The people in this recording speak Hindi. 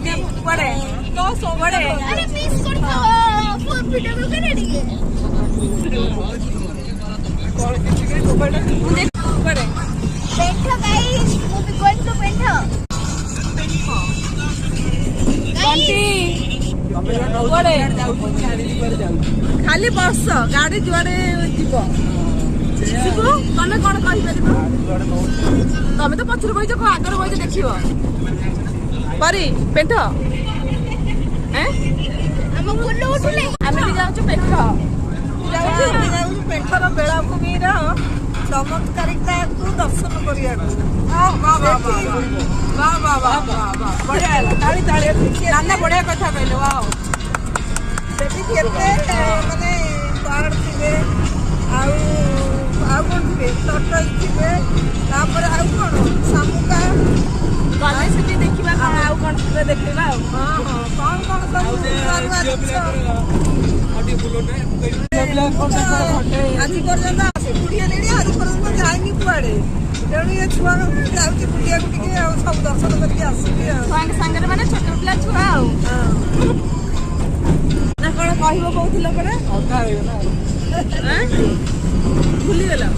କୁଆଡେ କୁଆଡେ अरे मिस करतो वीडियो कॉल करे ଟିକେ କଣ କିଛି କି ମୋବାଇଲ ମୁଁ ଦେଖ କୁଆଡେ बैठो गाइस वो भी गोइंग टू बैठो बंटी कुआडे खाली बस गाड़ी जुआड़े जीव शिबू तमे कौन कहि परिबो तमे तो पछर बइछ को आगर बइछ देखिबो परी पेंट हैं हम गुल्लो उठले आमे भी जाउछु पेंट जाउछु पेंटर बेलाभूमि रा चमत्कारिता को दर्शन करिया वाह वाह वाह वाह वाह वाह वाह बढ़िया ताली ताली नाना बढ़िया कथा कहले वाह सेठी केते माने पार्ट थिबे आउ कोन थिबे टटल थिबे तापर आउ कोन सामुका गले सेठी देखिबा कोन आउ कोन थिबे देखिबा हां हां कोन सब अडी बुलोने आज पर्यंत बुढ़िया नेड़ी आज पर्यंत जाइनी कुआड़े तेणु ये छुआ जाऊँगी बुढ़िया को टिके सब दर्शन करके आसुनी सागर माने छोट पिला छुआ ना कौन कहब कहूल पड़े भूली गला